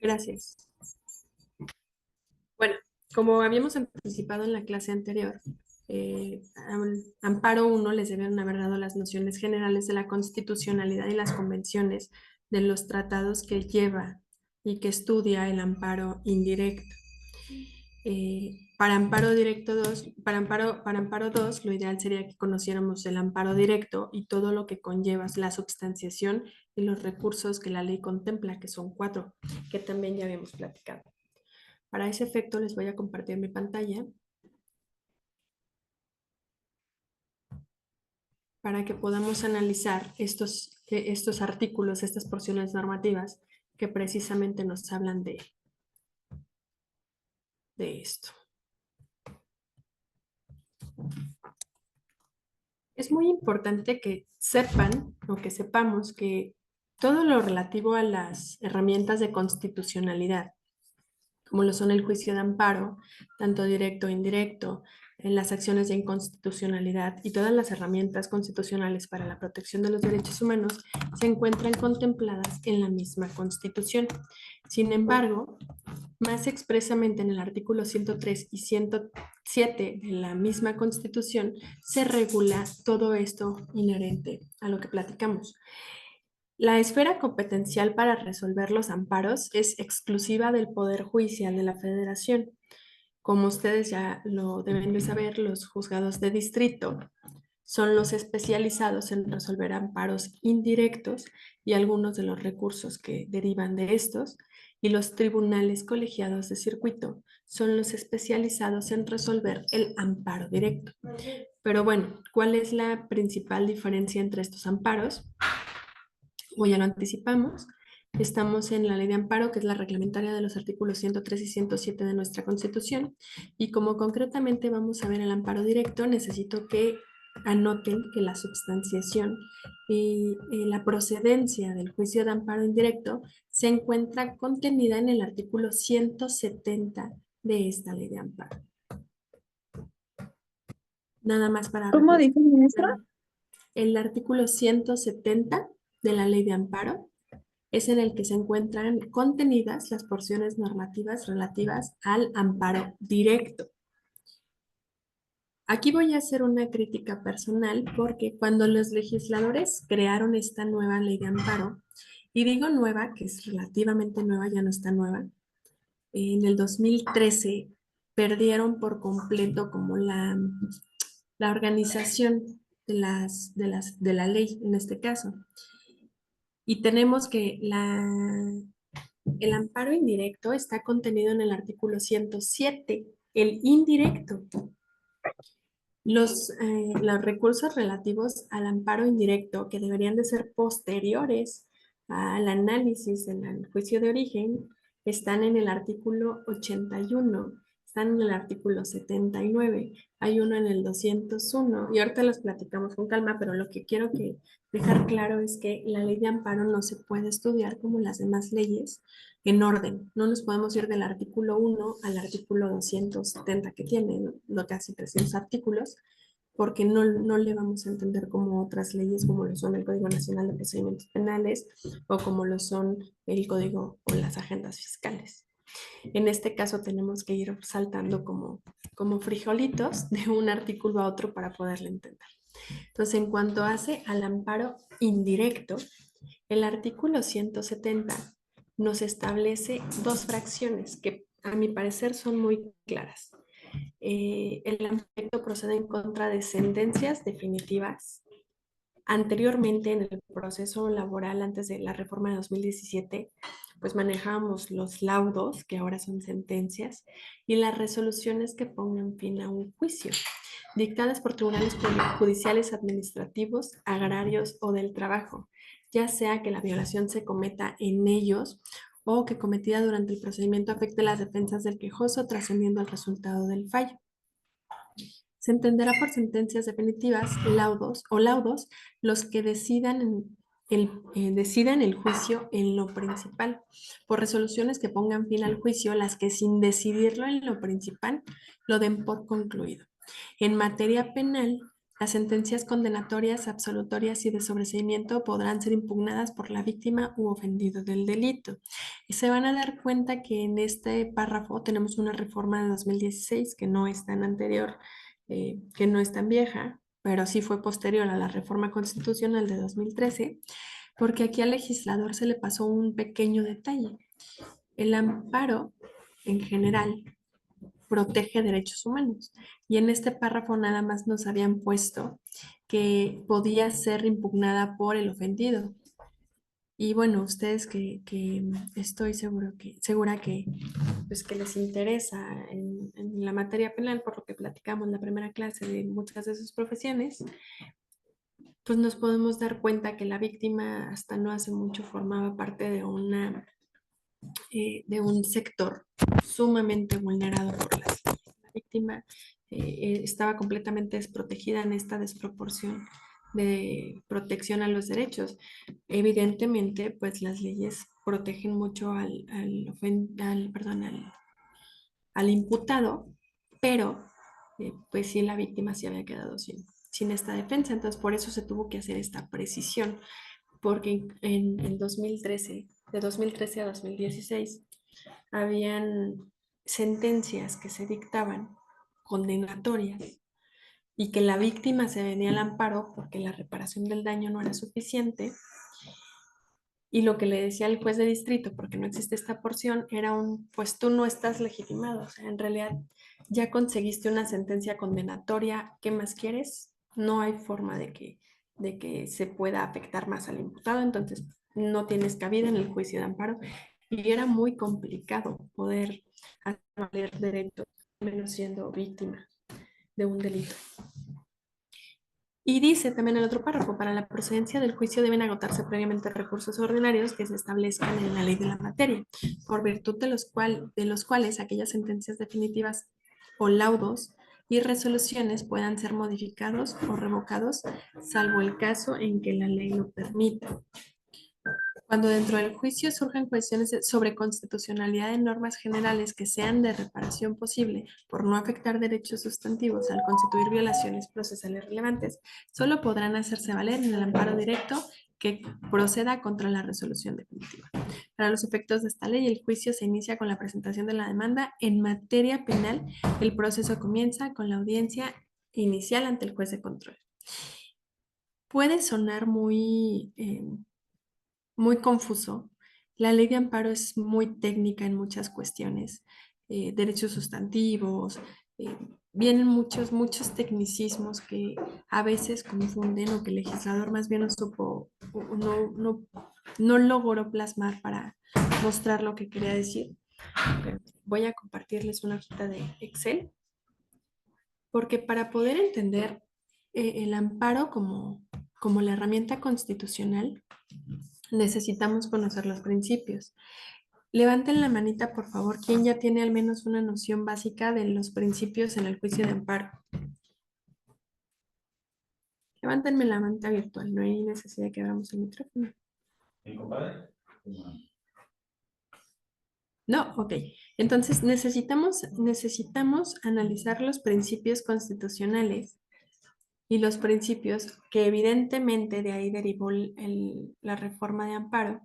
Gracias. Bueno, como habíamos anticipado en la clase anterior, al Amparo 1 les debieron haber dado las nociones generales de la constitucionalidad y las convenciones de los tratados que lleva y que estudia el amparo indirecto. Para amparo directo 2, para amparo 2, lo ideal sería que conociéramos el amparo directo y todo lo que conlleva la substanciación y los recursos que la ley contempla, que son 4, que también ya habíamos platicado. Para ese efecto les voy a compartir mi pantalla para que podamos analizar estos artículos, estas porciones normativas que precisamente nos hablan de esto. Es muy importante que sepan o que sepamos que todo lo relativo a las herramientas de constitucionalidad, como lo son el juicio de amparo, tanto directo o indirecto, en las acciones de inconstitucionalidad y todas las herramientas constitucionales para la protección de los derechos humanos, se encuentran contempladas en la misma Constitución. Sin embargo, más expresamente en el artículo 103 y 107 de la misma Constitución, se regula todo esto inherente a lo que platicamos. La esfera competencial para resolver los amparos es exclusiva del Poder Judicial de la Federación. Como ustedes ya lo deben de saber, los juzgados de distrito son los especializados en resolver amparos indirectos y algunos de los recursos que derivan de estos, y los tribunales colegiados de circuito son los especializados en resolver el amparo directo. Pero bueno, ¿cuál es la principal diferencia entre estos amparos? Como ya lo anticipamos, estamos en la ley de amparo, que es la reglamentaria de los artículos 103 y 107 de nuestra Constitución, y como concretamente vamos a ver el amparo directo, necesito que anoten que la substanciación y la procedencia del juicio de amparo indirecto se encuentra contenida en el artículo 170 de esta ley de amparo. Nada más para ¿Cómo dice, ministra? el artículo 170 de la ley de amparo es en el que se encuentran contenidas las porciones normativas relativas al amparo directo. Aquí voy a hacer una crítica personal porque cuando los legisladores crearon esta nueva ley de amparo, y digo nueva, que es relativamente nueva, ya no está nueva, en el 2013 perdieron por completo como la organización de la ley en este caso. Y tenemos que el amparo indirecto está contenido en el artículo 107, el indirecto. Los recursos relativos al amparo indirecto, que deberían de ser posteriores al análisis del juicio de origen, están en el artículo 81, están en el artículo 79, hay uno en el 201, y ahorita los platicamos con calma, pero lo que quiero dejar claro es que la ley de amparo no se puede estudiar como las demás leyes en orden. No nos podemos ir del artículo 1 al artículo 270 que tiene, ¿no? Casi 300 artículos, porque no le vamos a entender como otras leyes, como lo son el Código Nacional de Procedimientos Penales o como lo son el Código o las agendas fiscales. En este caso tenemos que ir saltando como frijolitos de un artículo a otro para poderle entender. Entonces, en cuanto hace al amparo indirecto, el artículo 170 nos establece dos fracciones que a mi parecer son muy claras. El amparo procede en contra de sentencias definitivas. Anteriormente, en el proceso laboral, antes de la reforma de 2017, pues manejábamos los laudos, que ahora son sentencias, y las resoluciones que pongan fin a un juicio, dictadas por tribunales judiciales, administrativos, agrarios o del trabajo, ya sea que la violación se cometa en ellos o que cometida durante el procedimiento afecte las defensas del quejoso trascendiendo al resultado del fallo. Se entenderá por sentencias definitivas, laudos los que decidan el juicio en lo principal, por resoluciones que pongan fin al juicio, las que sin decidirlo en lo principal lo den por concluido. En materia penal, Las sentencias condenatorias, absolutorias y de sobreseimiento podrán ser impugnadas por la víctima u ofendido del delito. Y se van a dar cuenta que en este párrafo tenemos una reforma de 2016 que no es tan anterior, que no es tan vieja, pero sí fue posterior a la reforma constitucional de 2013, porque aquí al legislador se le pasó un pequeño detalle. El amparo, en general, protege derechos humanos. Y en este párrafo nada más nos habían puesto que podía ser impugnada por el ofendido. Y bueno, ustedes que estoy segura que, pues, que les interesa en la materia penal, por lo que platicamos en la primera clase de muchas de sus profesiones, pues nos podemos dar cuenta que la víctima hasta no hace mucho formaba parte de un sector sumamente vulnerado por las leyes. La víctima estaba completamente desprotegida en esta desproporción de protección a los derechos. Evidentemente, pues las leyes protegen mucho al imputado, pero pues sí, la víctima sí había quedado sin esta defensa. Entonces, por eso se tuvo que hacer esta precisión, porque en 2013, de 2013 a 2016, habían sentencias que se dictaban condenatorias y que la víctima se venía al amparo porque la reparación del daño no era suficiente. Y lo que le decía el juez de distrito, porque no existe esta porción, era pues tú no estás legitimado. O sea, en realidad ya conseguiste una sentencia condenatoria, ¿qué más quieres? No hay forma de que se pueda afectar más al imputado, entonces no tienes cabida en el juicio de amparo. Y era muy complicado poder hacer valer derechos, menos siendo víctima de un delito. Y dice también el otro párrafo, para la procedencia del juicio deben agotarse previamente recursos ordinarios que se establezcan en la ley de la materia, por virtud de los cuales aquellas sentencias definitivas o laudos y resoluciones puedan ser modificados o revocados, salvo el caso en que la ley lo permita. Cuando dentro del juicio surjan cuestiones sobre constitucionalidad de normas generales que sean de reparación posible por no afectar derechos sustantivos al constituir violaciones procesales relevantes, solo podrán hacerse valer en el amparo directo que proceda contra la resolución definitiva. Para los efectos de esta ley, el juicio se inicia con la presentación de la demanda. En materia penal, el proceso comienza con la audiencia inicial ante el juez de control. Puede sonar muy confuso. La ley de amparo es muy técnica en muchas cuestiones, derechos sustantivos, eh, vienen muchos tecnicismos que a veces confunden o que el legislador más bien no supo, no logró plasmar para mostrar lo que quería decir. Pero voy a compartirles una hojita de Excel, porque para poder entender el amparo como la herramienta constitucional, necesitamos conocer los principios. Levanten la manita, por favor, quien ya tiene al menos una noción básica de los principios en el juicio de amparo. Levántenme la manita virtual, no hay necesidad de que abramos el micrófono. ¿Mi compadre? No, ok. Entonces necesitamos analizar los principios constitucionales y los principios que evidentemente de ahí derivó la reforma de amparo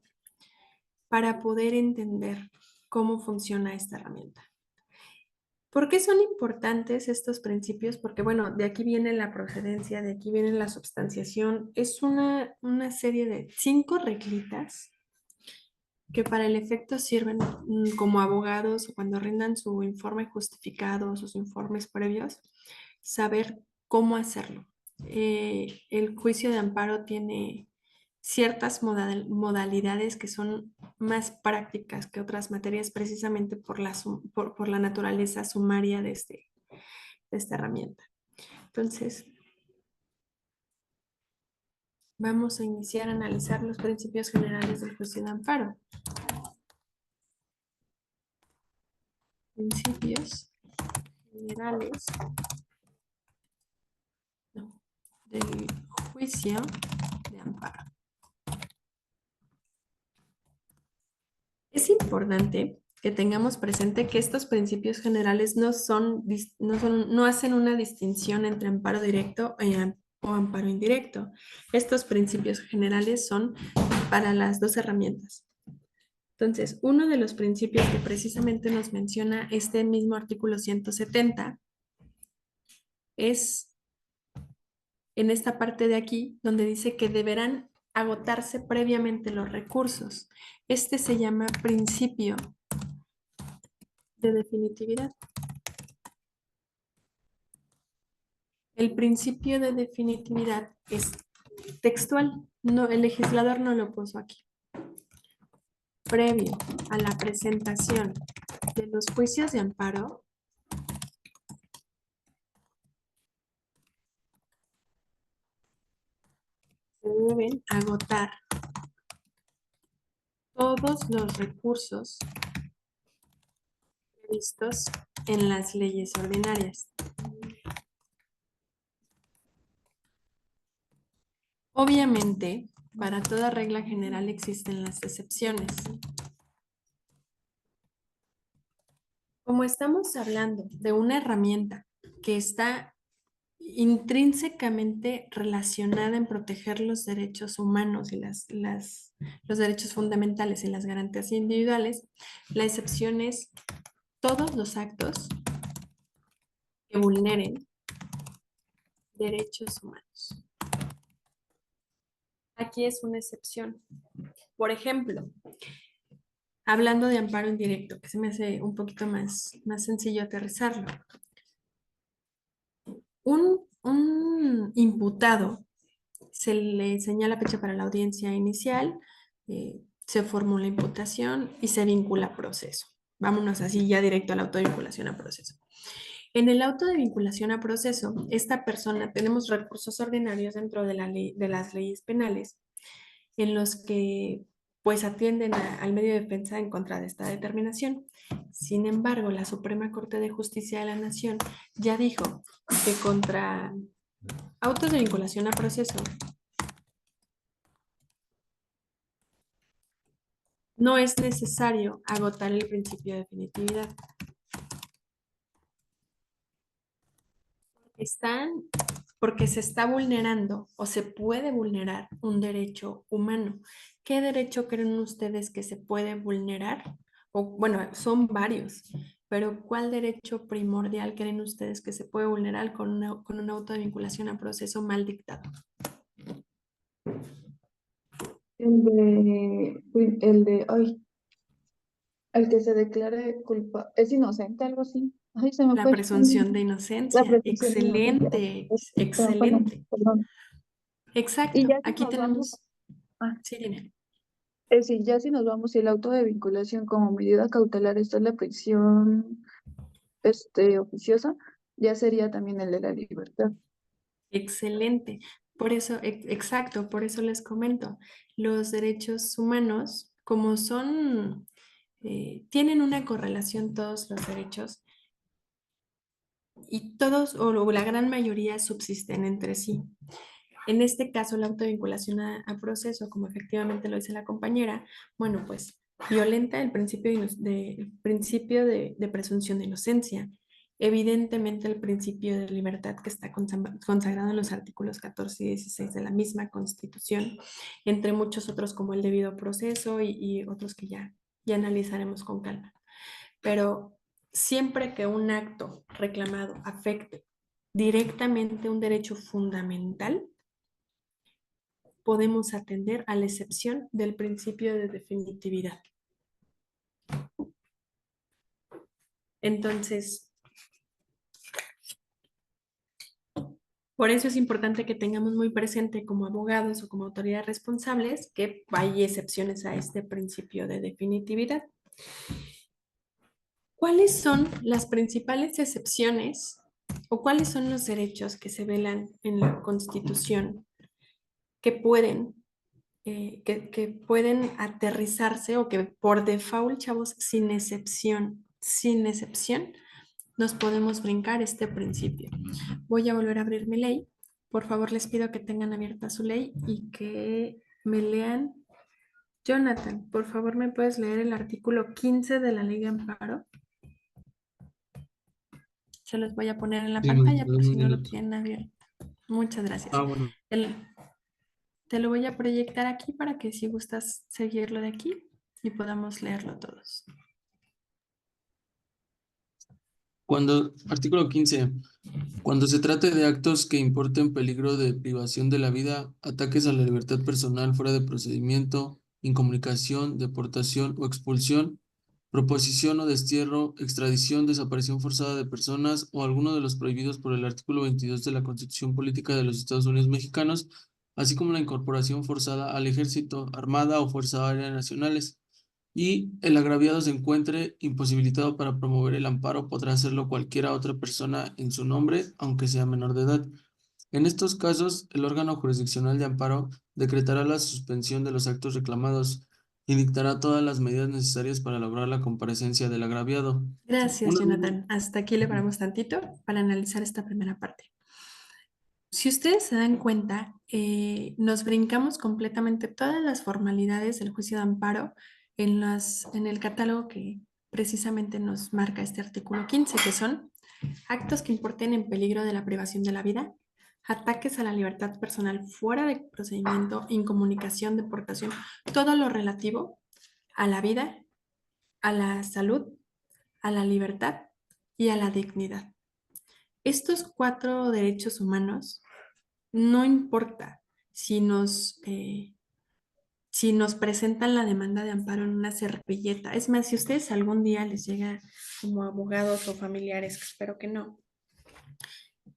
para poder entender cómo funciona esta herramienta. ¿Por qué son importantes estos principios? Porque, bueno, de aquí viene la procedencia, de aquí viene la substanciación. Es una serie de 5 reglitas que para el efecto sirven como abogados o cuando rindan su informe justificado, sus informes previos, saber cómo hacerlo. El juicio de amparo tiene ciertas modalidades que son más prácticas que otras materias precisamente por la naturaleza sumaria de esta herramienta. Entonces, vamos a iniciar a analizar los principios generales del juicio de amparo. Principios generales del juicio de amparo. Es importante que tengamos presente que estos principios generales no hacen una distinción entre amparo directo o amparo indirecto. Estos principios generales son para las dos herramientas. Entonces, uno de los principios que precisamente nos menciona este mismo artículo 170 es en esta parte de aquí, donde dice que deberán agotarse previamente los recursos. Este se llama principio de definitividad. El principio de definitividad es textual, no, el legislador no lo puso aquí. Previo a la presentación de los juicios de amparo, se deben agotar todos los recursos previstos en las leyes ordinarias. Obviamente, para toda regla general existen las excepciones. Como estamos hablando de una herramienta que está intrínsecamente relacionada en proteger los derechos humanos y los derechos fundamentales y las garantías individuales, la excepción es todos los actos que vulneren derechos humanos. Aquí es una excepción. Por ejemplo, hablando de amparo indirecto, que se me hace un poquito más sencillo aterrizarlo. Un imputado se le señala fecha para la audiencia inicial, se formula imputación y se vincula a proceso. Vámonos así ya directo a la autovinculación a proceso. En el auto de vinculación a proceso, esta persona, tenemos recursos ordinarios dentro de las leyes penales en los que pues atienden al medio de defensa en contra de esta determinación. Sin embargo, la Suprema Corte de Justicia de la Nación ya dijo que contra autos de vinculación a proceso no es necesario agotar el principio de definitividad. Porque se está vulnerando o se puede vulnerar un derecho humano. ¿Qué derecho creen ustedes que se puede vulnerar? O bueno, son varios, pero ¿cuál derecho primordial creen ustedes que se puede vulnerar con una auto de vinculación a proceso mal dictado? Ay, el que se declare culpa, es inocente, algo así. Ay, se me La fue. presunción de La inocencia. presunción de inocencia. Excelente, Bueno, excelente. perdón. Y Exacto. ya si Aquí nos vamos, tenemos, ah, sí, dime. es decir, ya si nos vamos, si el auto de vinculación como medida cautelar está en la prisión, oficiosa, ya sería también el de la libertad. Excelente. Por eso, exacto, por eso les comento, los derechos humanos, como son, tienen una correlación todos los derechos y todos o la gran mayoría subsisten entre sí. En este caso, la autovinculación a proceso, como efectivamente lo dice la compañera, bueno, pues violenta el principio de presunción de inocencia. Evidentemente, el principio de libertad que está consagrado en los artículos 14 y 16 de la misma Constitución, entre muchos otros como el debido proceso y otros que ya analizaremos con calma. Pero siempre que un acto reclamado afecte directamente un derecho fundamental, podemos atender a la excepción del principio de definitividad. Entonces, por eso es importante que tengamos muy presente como abogados o como autoridades responsables que hay excepciones a este principio de definitividad. ¿Cuáles son las principales excepciones o cuáles son los derechos que se velan en la Constitución que pueden aterrizarse o que por default, chavos, sin excepción, nos podemos brincar este principio? Voy a volver a abrir mi ley. Por favor, les pido que tengan abierta su ley y que me lean. Jonathan, por favor, ¿me puedes leer el artículo 15 de la Ley de Amparo? Se los voy a poner en la Sí, pantalla maestra, por dame si un no lo minuto. tienen abierto. Muchas gracias. Bueno. El- Te lo voy a proyectar aquí para que si gustas seguirlo de aquí y podamos leerlo todos. Artículo 15. Cuando se trate de actos que importen peligro de privación de la vida, ataques a la libertad personal fuera de procedimiento, incomunicación, deportación o expulsión, proposición o destierro, extradición, desaparición forzada de personas o alguno de los prohibidos por el artículo 22 de la Constitución Política de los Estados Unidos Mexicanos, así como la incorporación forzada al Ejército, Armada o Fuerza Aérea Nacionales, y el agraviado se encuentre imposibilitado para promover el amparo, podrá hacerlo cualquiera otra persona en su nombre, aunque sea menor de edad. En estos casos, el órgano jurisdiccional de amparo decretará la suspensión de los actos reclamados y dictará todas las medidas necesarias para lograr la comparecencia del agraviado. Gracias, Una- Jonathan. Hasta aquí le paramos tantito para analizar esta primera parte. Si ustedes se dan cuenta, nos brincamos completamente todas las formalidades del juicio de amparo en el catálogo que precisamente nos marca este artículo 15, que son actos que importen en peligro de la privación de la vida, ataques a la libertad personal fuera de procedimiento, incomunicación, deportación, todo lo relativo a la vida, a la salud, a la libertad y a la dignidad. Estos 4 derechos humanos, no importa si nos presentan la demanda de amparo en una servilleta. Es más, si ustedes algún día les llega como abogados o familiares, que espero que no,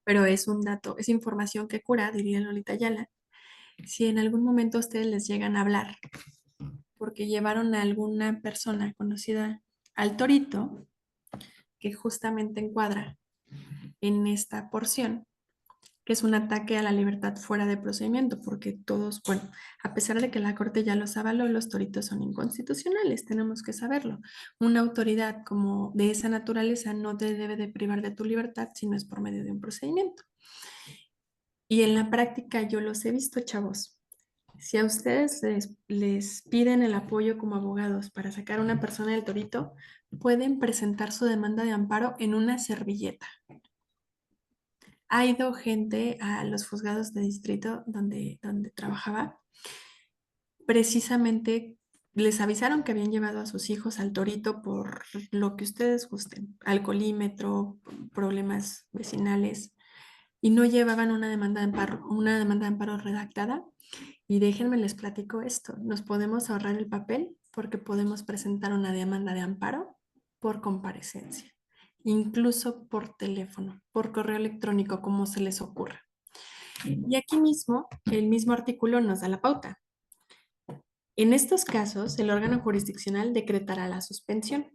pero es un dato, es información que cura, diría Lolita Ayala. Si en algún momento ustedes les llegan a hablar porque llevaron a alguna persona conocida al torito, que justamente encuadra en esta porción, que es un ataque a la libertad fuera de procedimiento, porque todos, bueno, a pesar de que la Corte ya los avaló, los toritos son inconstitucionales, tenemos que saberlo. Una autoridad como de esa naturaleza no te debe de privar de tu libertad si no es por medio de un procedimiento. Y en la práctica yo los he visto, chavos. Si a ustedes les piden el apoyo como abogados para sacar a una persona del torito, pueden presentar su demanda de amparo en una servilleta. Ha ido gente a los juzgados de distrito donde trabajaba. Precisamente les avisaron que habían llevado a sus hijos al torito por lo que ustedes gusten, alcoholímetro, problemas vecinales, y no llevaban una demanda de amparo redactada. Y déjenme les platico esto, nos podemos ahorrar el papel porque podemos presentar una demanda de amparo por comparecencia, incluso por teléfono, por correo electrónico, como se les ocurra. Y aquí mismo, el mismo artículo nos da la pauta. En estos casos, el órgano jurisdiccional decretará la suspensión,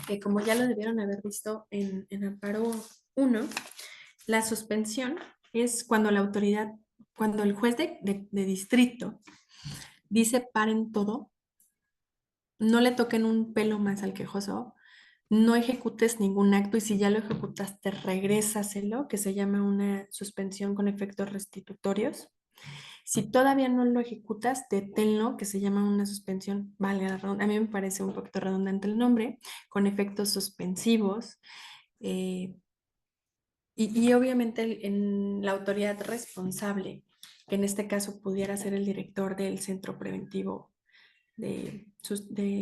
que como ya lo debieron haber visto en amparo 1, la suspensión es cuando la autoridad, cuando el juez de distrito dice paren todo, no le toquen un pelo más al quejoso, no ejecutes ningún acto y si ya lo ejecutaste, regrésaselo, que se llama una suspensión con efectos restitutorios. Si todavía no lo ejecutas, deténlo, que se llama una suspensión, valga la redundancia, a mí me parece un poquito redundante el nombre, con efectos suspensivos. Y obviamente en la autoridad responsable, que en este caso pudiera ser el director del centro preventivo de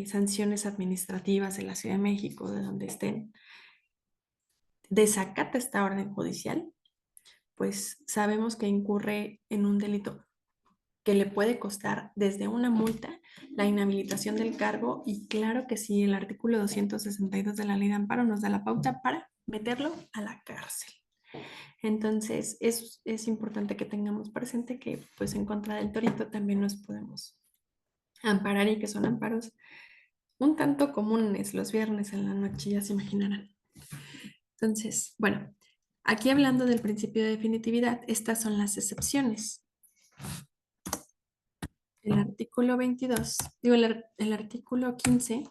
sanciones administrativas de la Ciudad de México, de donde estén, desacata esta orden judicial, pues sabemos que incurre en un delito que le puede costar desde una multa, la inhabilitación del cargo y claro que sí, el artículo 262 de la Ley de Amparo nos da la pauta para meterlo a la cárcel. Entonces, es importante que tengamos presente que pues en contra del torito también nos podemos amparar y que son amparos un tanto comunes los viernes en la noche, ya se imaginarán. Entonces, bueno, aquí hablando del principio de definitividad, estas son las excepciones. El artículo 22, digo, el artículo 15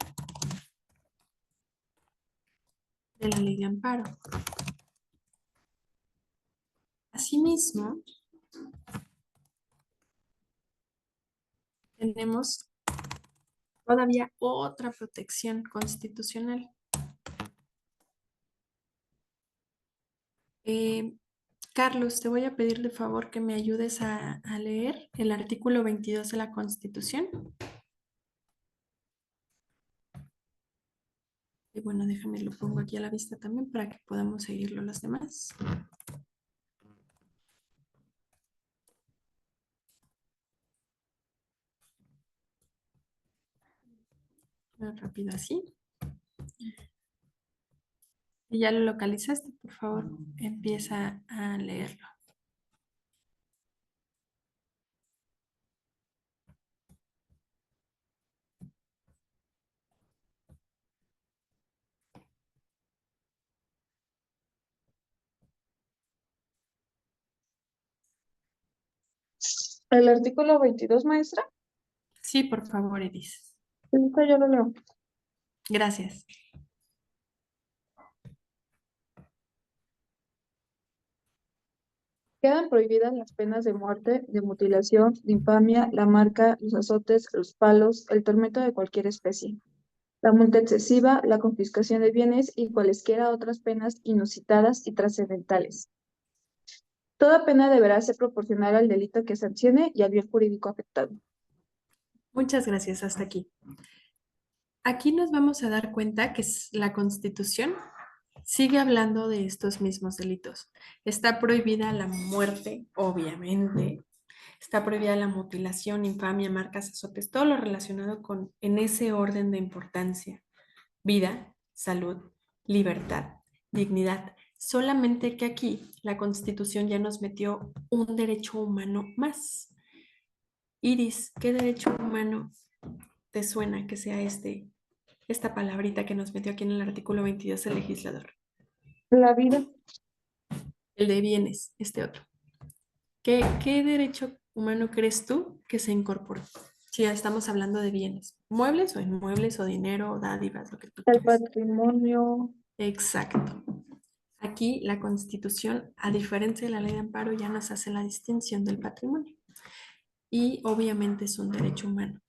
de la Ley de Amparo. Asimismo, tenemos todavía otra protección constitucional. Carlos, te voy a pedir de favor que me ayudes a leer el artículo 22 de la Constitución. Y bueno, déjame lo pongo aquí a la vista también para que podamos seguirlo los demás. Más rápido así. Y ya lo localizaste, por favor, empieza a leerlo. El artículo 22, maestra. Sí, por favor, Iris. Ahorita yo lo leo. Gracias. Quedan prohibidas las penas de muerte, de mutilación, de infamia, la marca, los azotes, los palos, el tormento de cualquier especie, la multa excesiva, la confiscación de bienes y cualesquiera otras penas inusitadas y trascendentales. Toda pena deberá ser proporcional al delito que sancione y al bien jurídico afectado. Muchas gracias. Hasta aquí. Aquí nos vamos a dar cuenta que la Constitución sigue hablando de estos mismos delitos. Está prohibida la muerte, obviamente. Está prohibida la mutilación, infamia, marcas, azotes, todo lo relacionado con, en ese orden de importancia. Vida, salud, libertad, dignidad. Solamente que aquí la Constitución ya nos metió un derecho humano más. Iris, ¿qué derecho humano te suena que sea esta palabrita que nos metió aquí en el artículo 22 el legislador? La vida. El de bienes, este otro. ¿Qué derecho humano crees tú que se incorporó? Si ya estamos hablando de bienes, muebles o inmuebles o dinero o dádivas, lo que tú El quieras. patrimonio. Exacto. Aquí la Constitución, a diferencia de la ley de amparo, ya nos hace la distinción del patrimonio. Y obviamente es un derecho humano.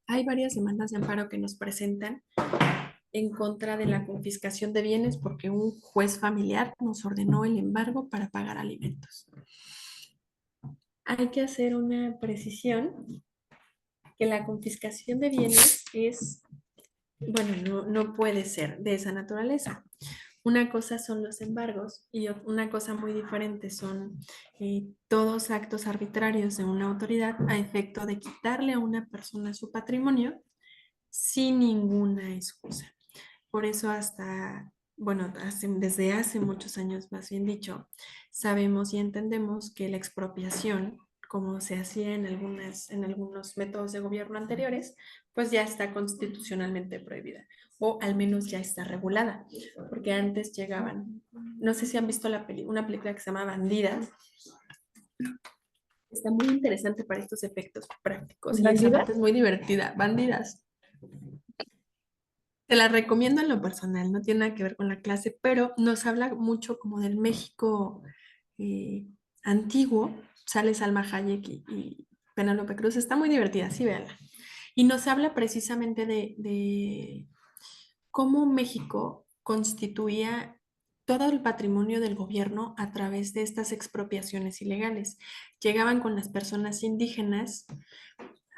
Hay varias demandas de amparo que nos presentan en contra de la confiscación de bienes porque un juez familiar nos ordenó el embargo para pagar alimentos. Hay que hacer una precisión que la confiscación de bienes es, bueno, no puede ser de esa naturaleza. Una cosa son los embargos y una cosa muy diferente son todos actos arbitrarios de una autoridad a efecto de quitarle a una persona su patrimonio sin ninguna excusa. Por eso bueno, desde hace muchos años, más bien dicho, sabemos y entendemos que la expropiación, como se hacía en algunos métodos de gobierno anteriores, pues ya está constitucionalmente prohibida o al menos ya está regulada, porque antes llegaban, no sé si han visto una película que se llama Bandidas, está muy interesante para estos efectos prácticos y esa ¿Bandida? parte es muy divertida. Bandidas. Te la recomiendo en lo personal, no tiene nada que ver con la clase, pero nos habla mucho como del México eh, antiguo. Sale Salma Hayek y Penélope Cruz, está muy divertida, sí, véanla. Y nos habla precisamente de cómo México constituía todo el patrimonio del gobierno a través de estas expropiaciones ilegales. Llegaban con las personas indígenas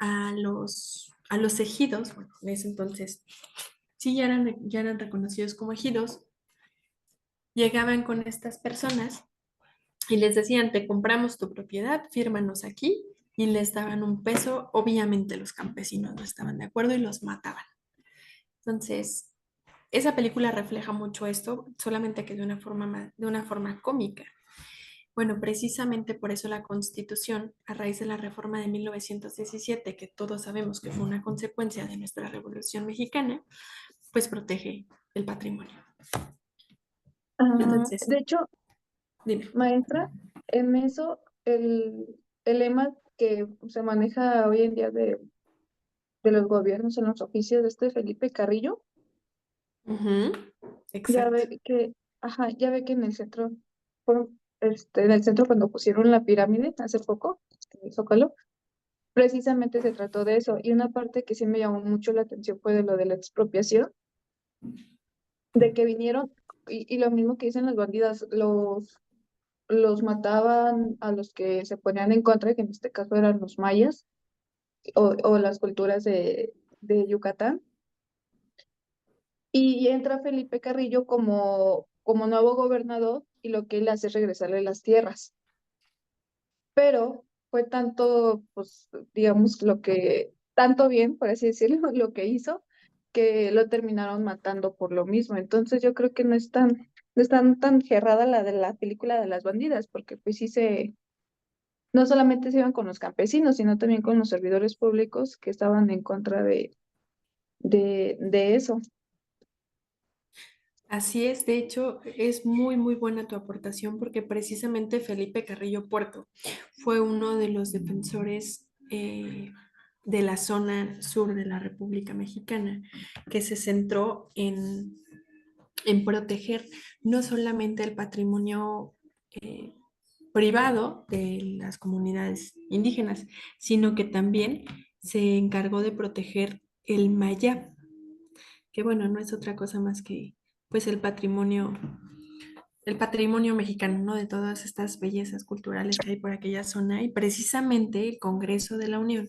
a los ejidos, bueno, en ese entonces sí ya eran reconocidos como ejidos, llegaban con estas personas y les decían, te compramos tu propiedad, fírmanos aquí, y les daban un peso. Obviamente los campesinos no estaban de acuerdo y los mataban. Entonces, esa película refleja mucho esto, solamente que de una forma cómica. Bueno, precisamente por eso la Constitución, a raíz de la reforma de 1917, que todos sabemos que fue una consecuencia de nuestra Revolución Mexicana, pues protege el patrimonio. Entonces, De hecho, dime. maestra, en eso el lema que se maneja hoy en día de los gobiernos en los oficios de este Felipe Carrillo, Ujú, ya exacto. ve que, ajá, ya ve que en el centro, en el centro cuando pusieron la pirámide hace poco, en el Zócalo, precisamente se trató de eso. Y una parte que sí me llamó mucho la atención fue de lo de la expropiación, de que vinieron, y lo mismo que dicen las bandidas, los mataban a los que se ponían en contra, que en este caso eran los mayas o las culturas de Yucatán. Y entra Felipe Carrillo como nuevo gobernador y lo que él hace es regresarle las tierras. Pero fue tanto, pues, digamos, tanto bien, por así decirlo, lo que hizo, que lo terminaron matando por lo mismo. Entonces yo creo que no es tan cerrada la de la película de las bandidas, porque pues sí no solamente se iban con los campesinos, sino también con los servidores públicos que estaban en contra de eso. Así es, de hecho, es muy, muy buena tu aportación porque precisamente Felipe Carrillo Puerto fue uno de los defensores de la zona sur de la República Mexicana que se centró en proteger no solamente el patrimonio eh, privado de las comunidades indígenas, sino que también se encargó de proteger el mayab, que bueno, no es otra cosa más que pues el patrimonio mexicano, ¿no? De todas estas bellezas culturales que hay por aquella zona y precisamente el Congreso de la Unión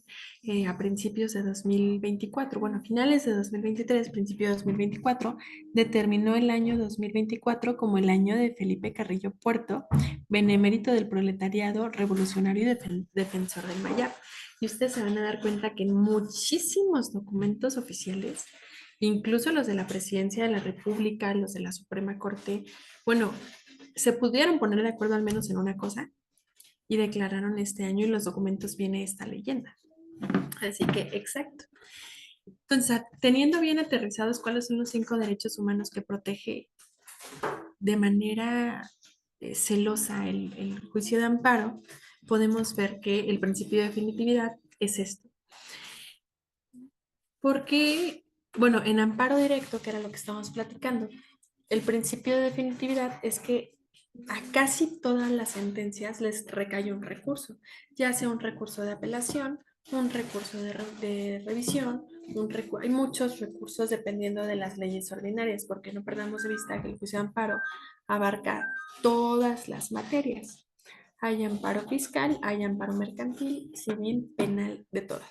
a principios de 2024, bueno, a finales de 2023, principio de 2024, determinó el año 2024 como el año de Felipe Carrillo Puerto, benemérito del proletariado revolucionario y defensor del Mayab. Y ustedes se van a dar cuenta que en muchísimos documentos oficiales, incluso los de la Presidencia de la República, los de la Suprema Corte, bueno, se pudieron poner de acuerdo al menos en una cosa y declararon este año y los documentos viene esta leyenda. Así que, exacto. Entonces, teniendo bien aterrizados cuáles son los 5 derechos humanos que protege de manera celosa el juicio de amparo, podemos ver que el principio de definitividad es esto. Porque, bueno, en amparo directo, que era lo que estábamos platicando, el principio de definitividad es que a casi todas las sentencias les recae un recurso, ya sea un recurso de apelación, un recurso de revisión, hay muchos recursos dependiendo de las leyes ordinarias, porque no perdamos de vista que el juicio de amparo abarca todas las materias. Hay amparo fiscal, hay amparo mercantil, civil, penal, de todas.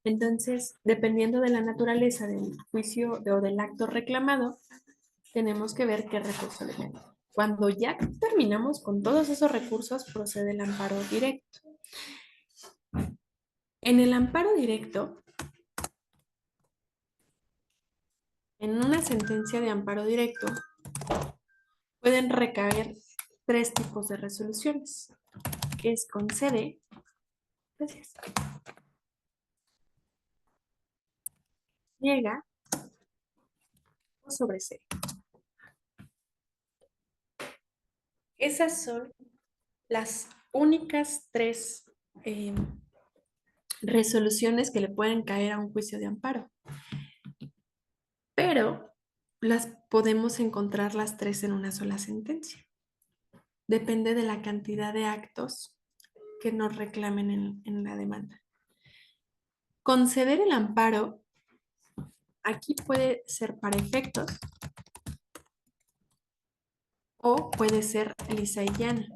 Entonces, dependiendo de la naturaleza del juicio o del acto reclamado, tenemos que ver qué recurso le tenemos. Cuando ya terminamos con todos esos recursos, procede el amparo directo. En el amparo directo, en una sentencia de amparo directo, pueden recaer 3 tipos de resoluciones, que es concede, gracias, niega o sobresee. Esas son las únicas 3 resoluciones que le pueden caer a un juicio de amparo. Pero las podemos encontrar las 3 en una sola sentencia. Depende de la cantidad de actos que nos reclamen en la demanda. Conceder el amparo aquí puede ser para efectos o puede ser lisa y llana.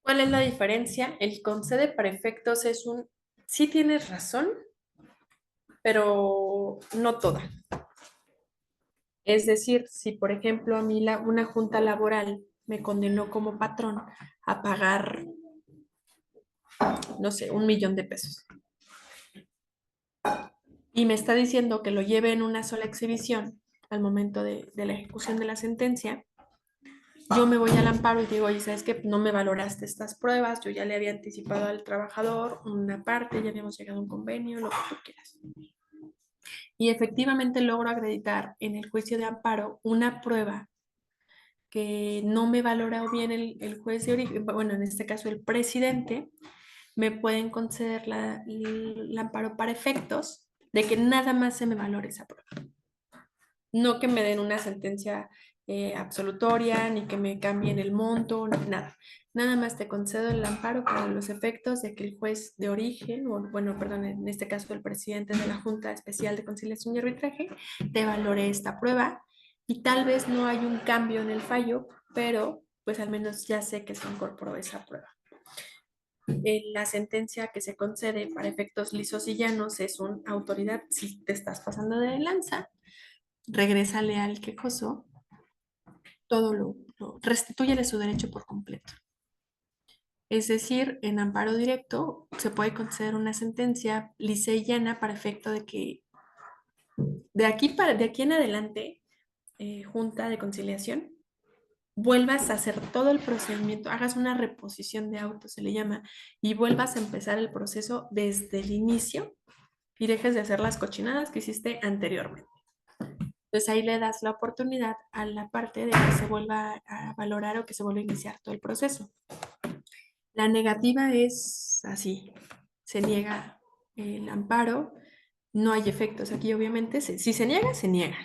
¿Cuál es la diferencia? El concede para efectos es sí tienes razón, pero no toda. Es decir, si por ejemplo a mí una junta laboral me condenó como patrón a pagar, no sé, 1,000,000 de pesos y me está diciendo que lo lleve en una sola exhibición al momento de la ejecución de la sentencia, yo me voy al amparo y digo, oye, ¿sabes qué? No me valoraste estas pruebas, yo ya le había anticipado al trabajador una parte, ya habíamos llegado a un convenio, lo que tú quieras. Y efectivamente logro acreditar en el juicio de amparo una prueba que no me valora bien el juez de origen, bueno, en este caso el presidente, me pueden conceder el amparo para efectos de que nada más se me valore esa prueba. No que me den una sentencia absolutoria, ni que me cambien el monto, ni nada. Nada más te concedo el amparo para los efectos de que el juez de origen, o bueno, perdón, en este caso el presidente de la Junta Especial de Conciliación y Arbitraje, te valore esta prueba y tal vez no hay un cambio en el fallo, pero pues al menos ya sé que se incorporó esa prueba. La sentencia que se concede para efectos lisos y llanos es una autoridad. Si te estás pasando de lanza, regrésale al quejoso todo restitúyele su derecho por completo. Es decir, en amparo directo se puede conceder una sentencia lisa y llana para efecto de que de aquí en adelante, junta de conciliación, vuelvas a hacer todo el procedimiento, hagas una reposición de autos, se le llama, y vuelvas a empezar el proceso desde el inicio y dejes de hacer las cochinadas que hiciste anteriormente. Entonces ahí le das la oportunidad a la parte de que se vuelva a valorar o que se vuelva a iniciar todo el proceso. La negativa es así, se niega el amparo, no hay efectos. Aquí obviamente, si se niega, se niega.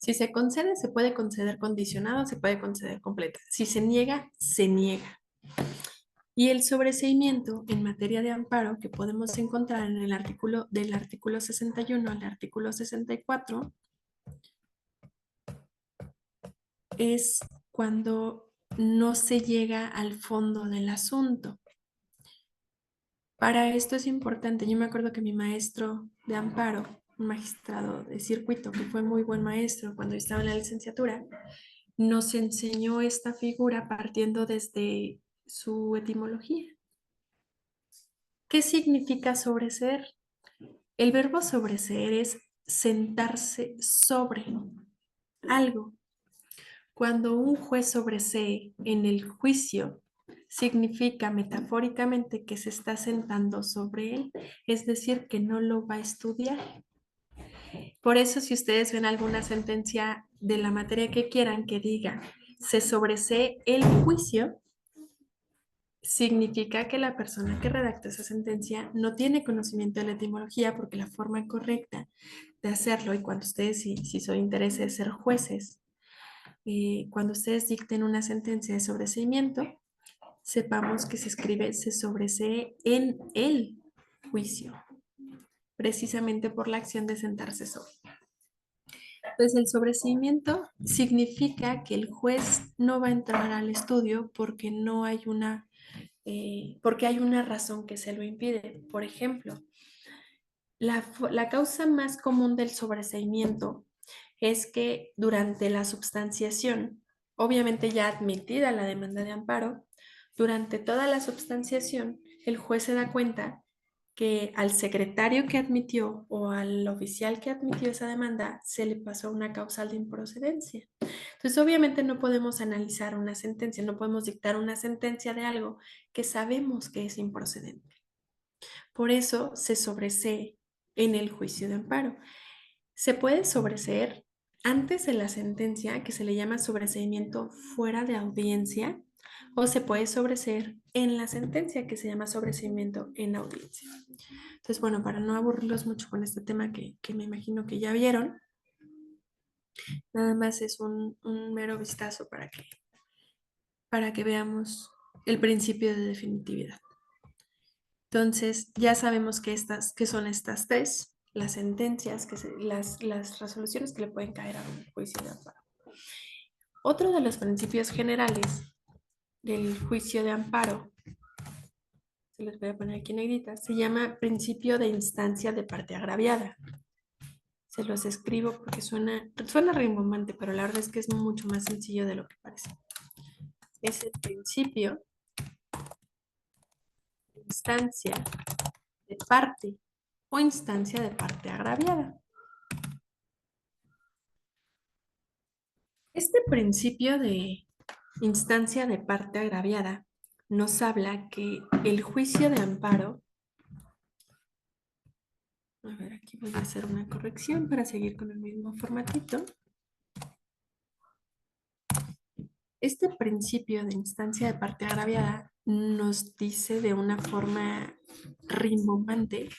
Si se concede, se puede conceder condicionado, se puede conceder completa. Si se niega, se niega. Y el sobreseimiento en materia de amparo que podemos encontrar en el artículo del artículo 61 al artículo 64 es cuando no se llega al fondo del asunto. Para esto es importante, yo me acuerdo que mi maestro de amparo, un magistrado de circuito, que fue muy buen maestro cuando estaba en la licenciatura, nos enseñó esta figura partiendo desde su etimología. ¿Qué significa sobreseer? El verbo sobreseer es sentarse sobre algo. Cuando un juez sobresee en el juicio, significa metafóricamente que se está sentando sobre él, es decir, que no lo va a estudiar. Por eso, si ustedes ven alguna sentencia de la materia que quieran que diga se sobresee el juicio, significa que la persona que redactó esa sentencia no tiene conocimiento de la etimología, porque la forma correcta de hacerlo, y cuando ustedes, si su interés es ser jueces, cuando ustedes dicten una sentencia de sobreseimiento, sepamos que se escribe se sobresee en el juicio, precisamente por la acción de sentarse sobre. Entonces, el sobreseimiento significa que el juez no va a entrar al estudio porque no hay porque hay una razón que se lo impide. Por ejemplo, la causa más común del sobreseimiento es que durante la substanciación, obviamente ya admitida la demanda de amparo, durante toda la substanciación, el juez se da cuenta que al secretario que admitió o al oficial que admitió esa demanda se le pasó una causal de improcedencia. Entonces, obviamente no podemos analizar una sentencia, no podemos dictar una sentencia de algo que sabemos que es improcedente. Por eso se sobresee en el juicio de amparo. Se puede sobreseer antes de la sentencia, que se le llama sobreseimiento fuera de audiencia, o se puede sobreseer en la sentencia, que se llama sobreseimiento en audiencia. Entonces, bueno, para no aburrirlos mucho con este tema que me imagino que ya vieron, nada más es un mero vistazo para que veamos el principio de definitividad. Entonces, ya sabemos que son estas tres, las sentencias, las resoluciones que le pueden caer a un juicio de amparo. Otro de los principios generales del juicio de amparo, se los voy a poner aquí en negrita, se llama principio de instancia de parte agraviada. Se los escribo porque suena rimbombante, pero la verdad es que es mucho más sencillo de lo que parece. Es el principio de instancia de parte o instancia de parte agraviada. Este principio de instancia de parte agraviada nos habla que el juicio de amparo, a ver, aquí voy a hacer una corrección para seguir con el mismo formatito. Este principio de instancia de parte agraviada nos dice de una forma rimbombante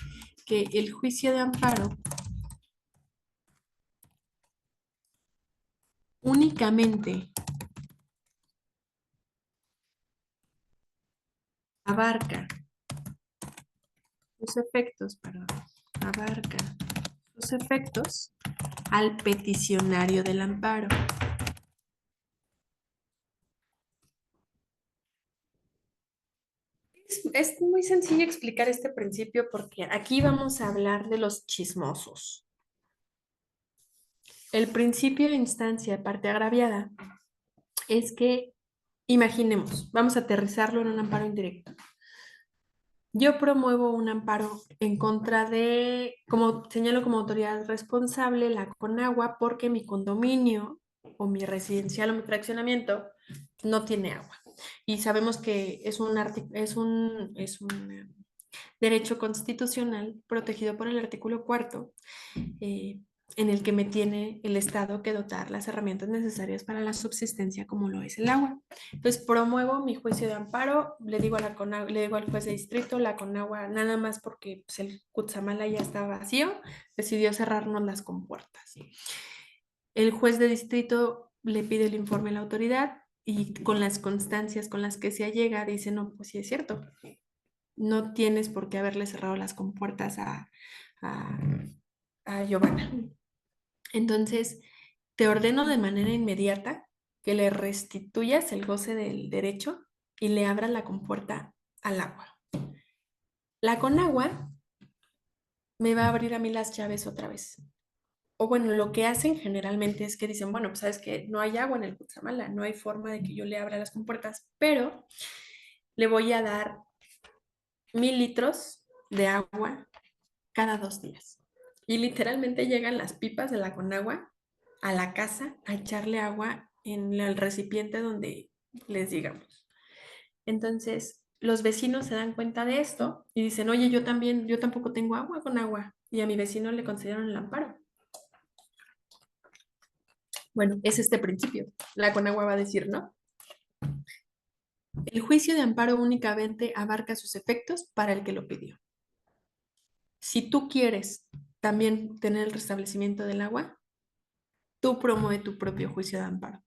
que el juicio de amparo únicamente abarca sus efectos al peticionario del amparo. Es muy sencillo explicar este principio porque aquí vamos a hablar de los chismosos. El principio de instancia de parte agraviada es que, imaginemos, vamos a aterrizarlo en un amparo indirecto. Yo promuevo un amparo en contra de, como señalo como autoridad responsable, la Conagua, porque mi condominio o mi residencial o mi fraccionamiento no tiene agua. Y sabemos que es un derecho constitucional protegido por el artículo 4, en el que me tiene el Estado que dotar las herramientas necesarias para la subsistencia, como lo es el agua. Entonces promuevo mi juicio de amparo, le digo al juez de distrito, la Conagua, nada más porque pues, el Cutzamala ya estaba vacío, decidió cerrarnos las compuertas. El juez de distrito le pide el informe a la autoridad y con las constancias con las que se allega, dice, no, pues sí es cierto, no tienes por qué haberle cerrado las compuertas a, a Giovanna. Entonces, te ordeno de manera inmediata que le restituyas el goce del derecho y le abras la compuerta al agua. La Conagua me va a abrir a mí las llaves otra vez. O bueno, lo que hacen generalmente es que dicen, bueno, pues sabes que no hay agua en el Cutzamala, no hay forma de que yo le abra las compuertas, pero le voy a dar 1,000 litros de agua cada 2 días. Y literalmente llegan las pipas de la Conagua a la casa a echarle agua en el recipiente donde les digamos. Entonces, los vecinos se dan cuenta de esto y dicen, oye, yo tampoco tengo agua con agua. Y a mi vecino le concedieron el amparo. Bueno, es este principio. La Conagua va a decir no. El juicio de amparo únicamente abarca sus efectos para el que lo pidió. Si tú quieres también tener el restablecimiento del agua, tú promueve tu propio juicio de amparo.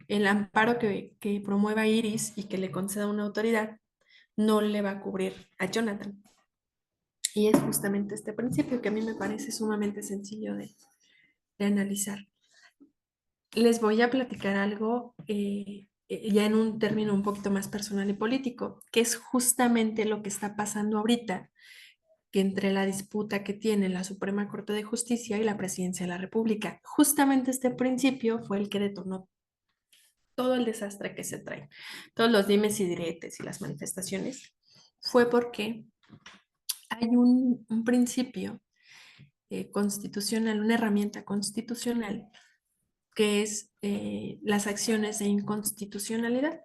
El amparo que promueva Iris y que le conceda una autoridad no le va a cubrir a Jonathan. Y es justamente este principio que a mí me parece sumamente sencillo de analizar. Les voy a platicar algo ya en un término un poquito más personal y político, que es justamente lo que está pasando ahorita, que entre la disputa que tiene la Suprema Corte de Justicia y la Presidencia de la República. Justamente este principio fue el que detonó todo el desastre que se trae, todos los dimes y diretes y las manifestaciones, fue porque hay un principio constitucional, una herramienta constitucional, que es las acciones de inconstitucionalidad.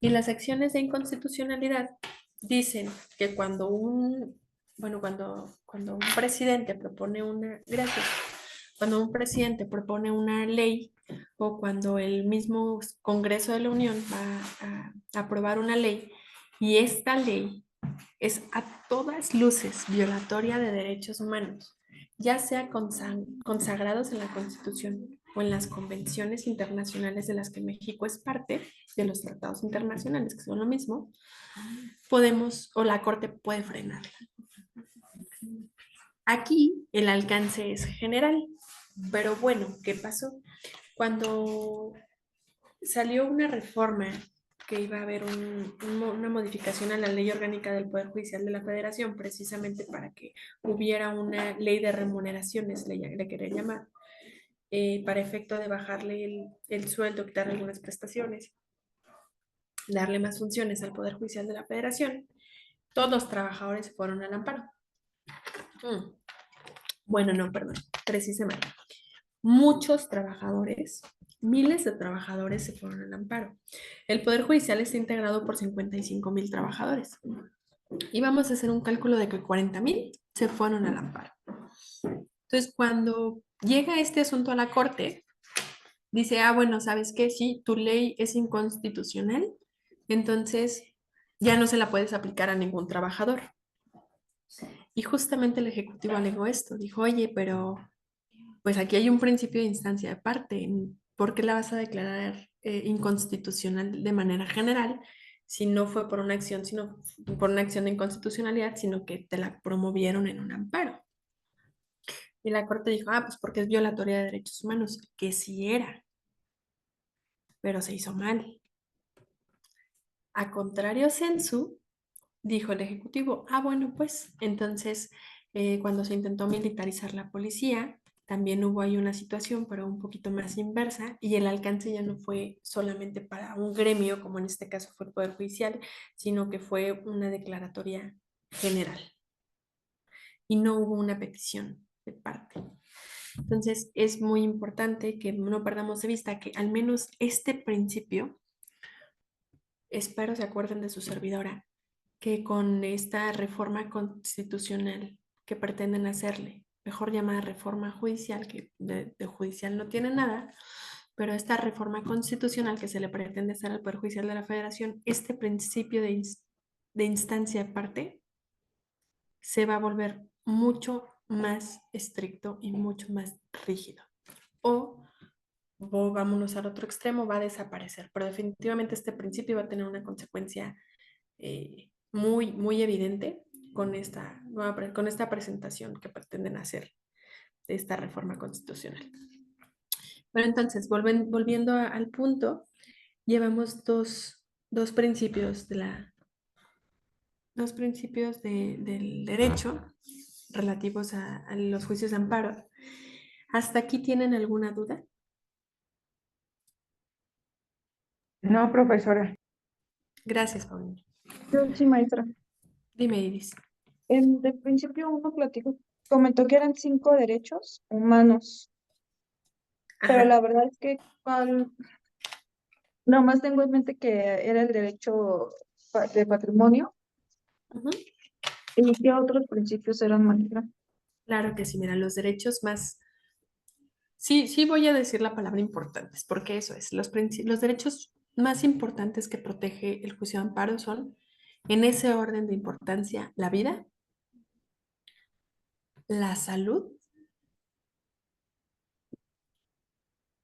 Y las acciones de inconstitucionalidad dicen que cuando un presidente propone cuando un presidente propone una ley o cuando el mismo Congreso de la Unión va a aprobar una ley y esta ley es a todas luces violatoria de derechos humanos, ya sea consagrados en la Constitución o en las convenciones internacionales de las que México es parte, de los tratados internacionales, que son lo mismo, la Corte puede frenarla. Aquí el alcance es general, pero bueno, ¿qué pasó? Cuando salió una reforma que iba a haber una modificación a la ley orgánica del Poder Judicial de la Federación, precisamente para que hubiera una ley de remuneraciones, le quería llamar, para efecto de bajarle el sueldo, quitarle algunas prestaciones, darle más funciones al Poder Judicial de la Federación. Todos los trabajadores fueron al amparo. Bueno, no, perdón, precisamente. Muchos trabajadores, miles de trabajadores se fueron al amparo. El Poder Judicial está integrado por 55,000 trabajadores. Y vamos a hacer un cálculo de que 40,000 se fueron al amparo. Entonces, cuando llega este asunto a la Corte, dice, bueno, ¿sabes qué? Sí, tu ley es inconstitucional, entonces ya no se la puedes aplicar a ningún trabajador. Y justamente el Ejecutivo alegó esto, dijo, oye, pero pues aquí hay un principio de instancia de parte. ¿Por qué la vas a declarar inconstitucional de manera general si no fue por una acción, sino por una acción de inconstitucionalidad, sino que te la promovieron en un amparo? Y la corte dijo, ah, pues porque es violatoria de derechos humanos, que sí era, pero se hizo mal. A contrario sensu, dijo el ejecutivo, ah, bueno, pues entonces cuando se intentó militarizar la policía, también hubo ahí una situación, pero un poquito más inversa, y el alcance ya no fue solamente para un gremio, como en este caso fue el Poder Judicial, sino que fue una declaratoria general y no hubo una petición de parte. Entonces es muy importante que no perdamos de vista que al menos este principio, espero se acuerden de su servidora, que con esta reforma constitucional que pretenden hacerle, mejor llamada reforma judicial, que de judicial no tiene nada, pero esta reforma constitucional que se le pretende hacer al Poder Judicial de la Federación, este principio de instancia aparte se va a volver mucho más estricto y mucho más rígido. O vámonos al otro extremo, va a desaparecer, pero definitivamente este principio va a tener una consecuencia muy, muy evidente con esta presentación que pretenden hacer de esta reforma constitucional. Bueno, entonces, volviendo al punto, llevamos dos principios del derecho relativos a los juicios de amparo. ¿Hasta aquí tienen alguna duda? No, profesora. Gracias, Paulina. Yo sí, maestra. Dime, Iris. Del principio uno comentó que eran 5 derechos humanos, pero Ajá. la verdad es que nomás tengo en mente que era el derecho de patrimonio Ujú. y qué otros principios eran, maestra. Claro que sí, mira, los derechos más. Sí, sí voy a decir la palabra importantes, porque eso es. Los derechos más importantes que protege el juicio de amparo son, en ese orden de importancia, la vida, la salud,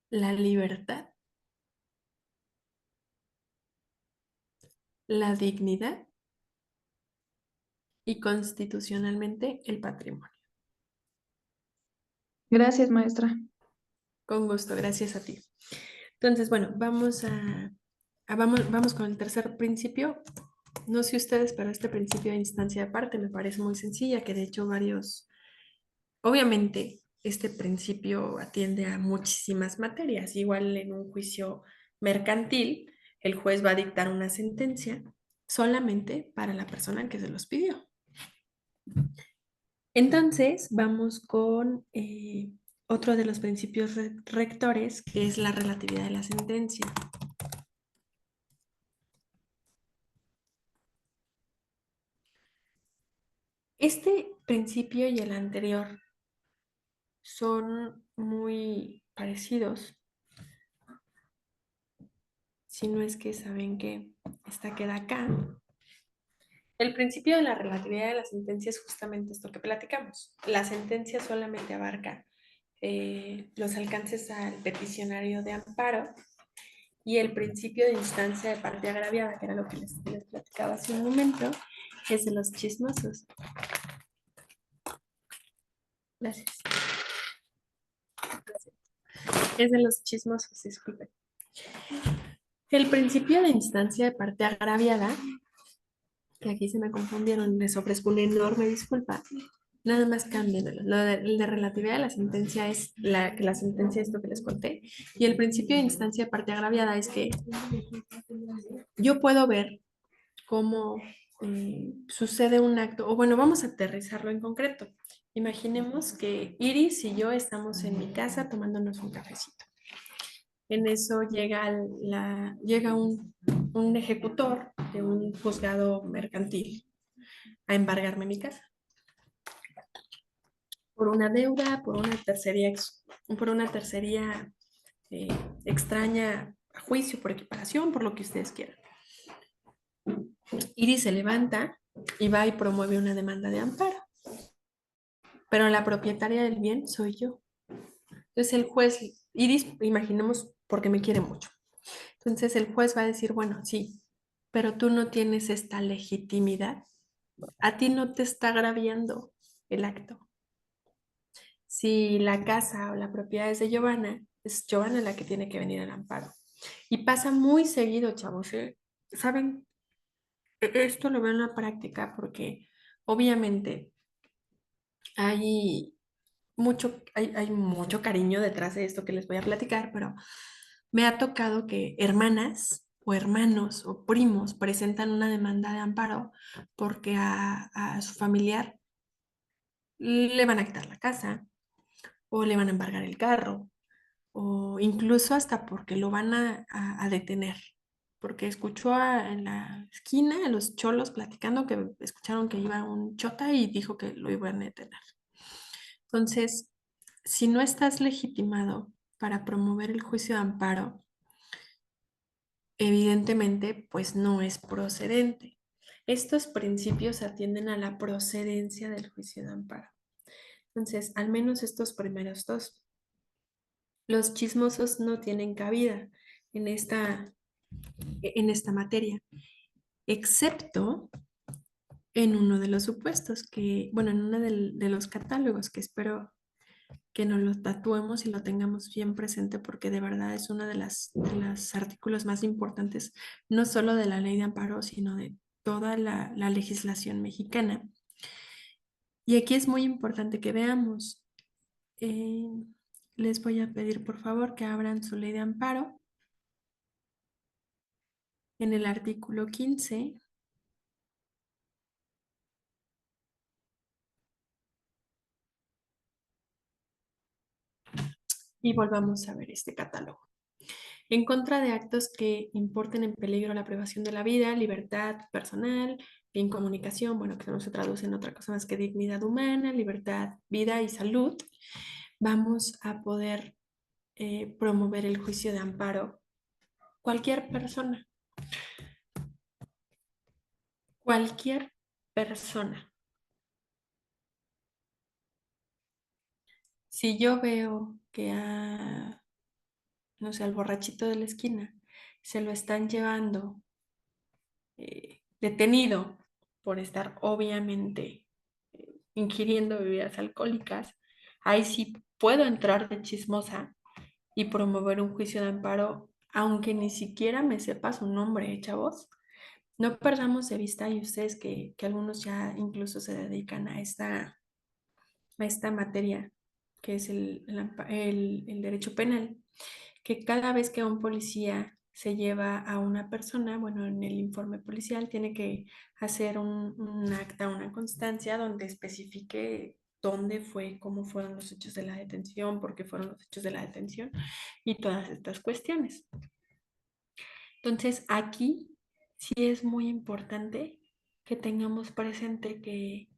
la libertad, la dignidad y constitucionalmente el patrimonio. Gracias, maestra. Con gusto, gracias a ti. Entonces, bueno, vamos con el tercer principio. No sé ustedes, pero este principio de instancia aparte me parece muy sencilla, que de hecho obviamente este principio atiende a muchísimas materias. Igual en un juicio mercantil, el juez va a dictar una sentencia solamente para la persona que se los pidió. Entonces, vamos con otro de los principios rectores, que es la relatividad de la sentencia. Este principio y el anterior son muy parecidos, si no es que saben que esta queda acá. El principio de la relatividad de la sentencia es justamente esto que platicamos. La sentencia solamente abarca los alcances al peticionario de amparo y el principio de instancia de parte agraviada, que era lo que les platicaba hace un momento, es de los chismosos. Gracias. Es de los chismosos, disculpen. El principio de instancia de parte agraviada, que aquí se me confundieron, les ofrezco una enorme disculpa. Nada más cambien. El de relatividad de la sentencia es que la sentencia es lo que les conté. Y el principio de instancia de parte agraviada es que yo puedo ver cómo sucede un acto, o bueno, vamos a aterrizarlo en concreto. Imaginemos que Iris y yo estamos en mi casa tomándonos un cafecito. En eso llega un ejecutor de un juzgado mercantil a embargarme mi casa por una deuda, por una tercería eh, extraña a juicio, por equiparación, por lo que ustedes quieran. Iris se levanta y va y promueve una demanda de amparo, pero la propietaria del bien soy yo. Entonces el juez, Iris, imaginemos, porque me quiere mucho. Entonces el juez va a decir, bueno, sí, pero tú no tienes esta legitimidad. A ti no te está agraviando el acto. Si la casa o la propiedad es de Giovanna, es Giovanna la que tiene que venir al amparo. Y pasa muy seguido, chavos, ¿eh? ¿Saben? Esto lo veo en la práctica porque obviamente hay hay mucho cariño detrás de esto que les voy a platicar, pero me ha tocado que hermanas o hermanos o primos presentan una demanda de amparo porque a su familiar le van a quitar la casa o le van a embargar el carro o incluso hasta porque lo van a detener. Porque escuchó en la esquina a los cholos platicando que escucharon que iba un chota y dijo que lo iban a detener. Entonces, si no estás legitimado para promover el juicio de amparo, evidentemente, pues no es procedente. Estos principios atienden a la procedencia del juicio de amparo. Entonces, al menos estos primeros dos. Los chismosos no tienen cabida en esta materia, excepto en uno de los supuestos bueno, en uno de los catálogos que espero que nos lo tatuemos y lo tengamos bien presente porque de verdad es uno de los artículos más importantes, no solo de la ley de amparo, sino de toda la legislación mexicana. Y aquí es muy importante que veamos. eh, Les voy a pedir por favor que abran su ley de amparo en el artículo 15 y volvamos a ver este catálogo. En contra de actos que importen en peligro la privación de la vida, libertad personal, incomunicación, bueno, que no se traduce en otra cosa más que dignidad humana, libertad, vida y salud, vamos a poder promover el juicio de amparo. Cualquier persona. Si yo veo que no sé, al borrachito de la esquina se lo están llevando detenido por estar obviamente ingiriendo bebidas alcohólicas, ahí sí puedo entrar de chismosa y promover un juicio de amparo, aunque ni siquiera me sepa su nombre, chavos. No perdamos de vista, y ustedes que algunos ya incluso se dedican a esta materia, que es el derecho penal, que cada vez que un policía se lleva a una persona, bueno, en el informe policial tiene que hacer un acta, una constancia donde especifique dónde fue, cómo fueron los hechos de la detención, por qué fueron los hechos de la detención y todas estas cuestiones. Entonces, aquí sí es muy importante que tengamos presente que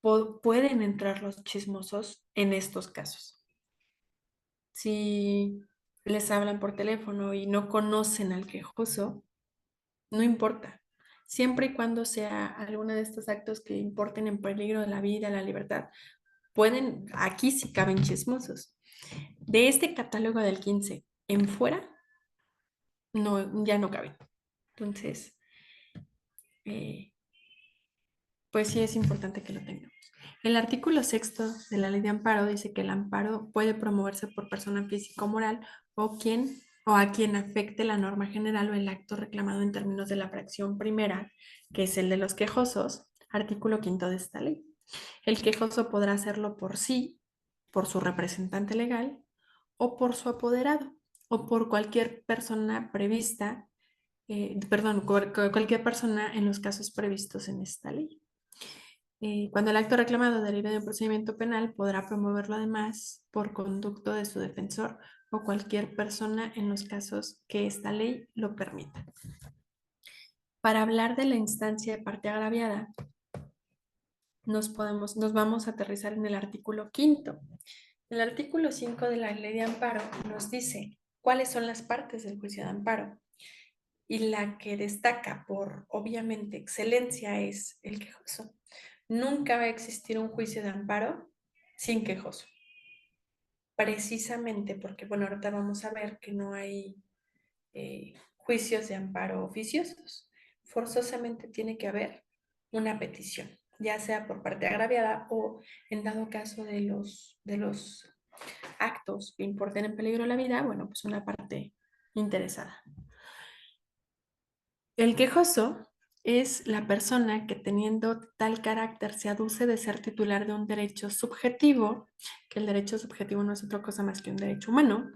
pueden entrar los chismosos en estos casos. Si les hablan por teléfono y no conocen al quejoso, no importa. Siempre y cuando sea alguno de estos actos que importen en peligro de la vida, la libertad, aquí sí caben chismosos. De este catálogo del 15 en fuera, no, ya no caben. Entonces, eh, pues sí es importante que lo tengamos. El artículo sexto de la ley de amparo dice que el amparo puede promoverse por persona física o moral o a quien afecte la norma general o el acto reclamado en términos de la fracción primera, que es el de los quejosos, artículo quinto de esta ley. El quejoso podrá hacerlo por sí, por su representante legal o por su apoderado o por cualquier persona prevista, cualquier persona en los casos previstos en esta ley. Cuando el acto reclamado derive de un procedimiento penal, podrá promoverlo además por conducto de su defensor o cualquier persona en los casos que esta ley lo permita. Para hablar de la instancia de parte agraviada, nos vamos a aterrizar en el artículo quinto. El artículo 5 de la ley de amparo nos dice cuáles son las partes del juicio de amparo. Y la que destaca por, obviamente, excelencia es el quejoso. Nunca va a existir un juicio de amparo sin quejoso. Precisamente porque, bueno, ahorita vamos a ver que no hay juicios de amparo oficiosos. Forzosamente tiene que haber una petición, ya sea por parte agraviada o en dado caso de los actos que importen en peligro la vida, bueno, pues una parte interesada. El quejoso es la persona que teniendo tal carácter se aduce de ser titular de un derecho subjetivo, que el derecho subjetivo no es otra cosa más que un derecho humano,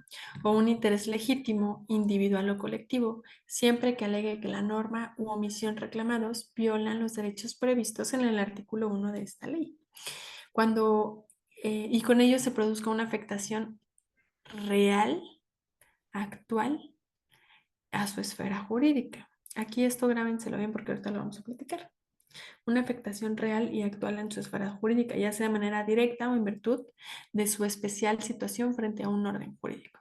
o un interés legítimo, individual o colectivo, siempre que alegue que la norma u omisión reclamados violan los derechos previstos en el artículo 1 de esta ley. Y con ello se produzca una afectación real, actual, a su esfera jurídica. Aquí esto grábenselo bien porque ahorita lo vamos a platicar. Una afectación real y actual en su esfera jurídica, ya sea de manera directa o en virtud de su especial situación frente a un orden jurídico.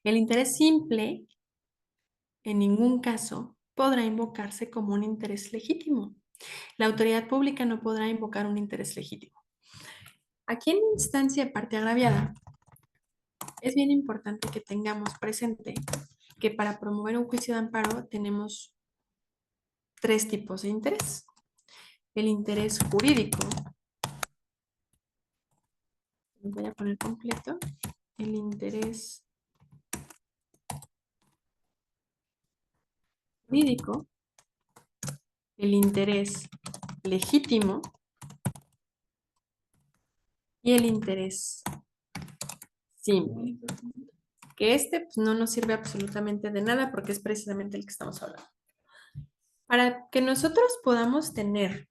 El interés simple, en ningún caso, podrá invocarse como un interés legítimo. La autoridad pública no podrá invocar un interés legítimo. Aquí en instancia de parte agraviada, es bien importante que tengamos presente que para promover un juicio de amparo tenemos tres tipos de interés. El interés jurídico, voy a poner completo, el interés jurídico, el interés legítimo y el interés simple. Que pues, no nos sirve absolutamente de nada porque es precisamente el que estamos hablando. Para que nosotros podamos tener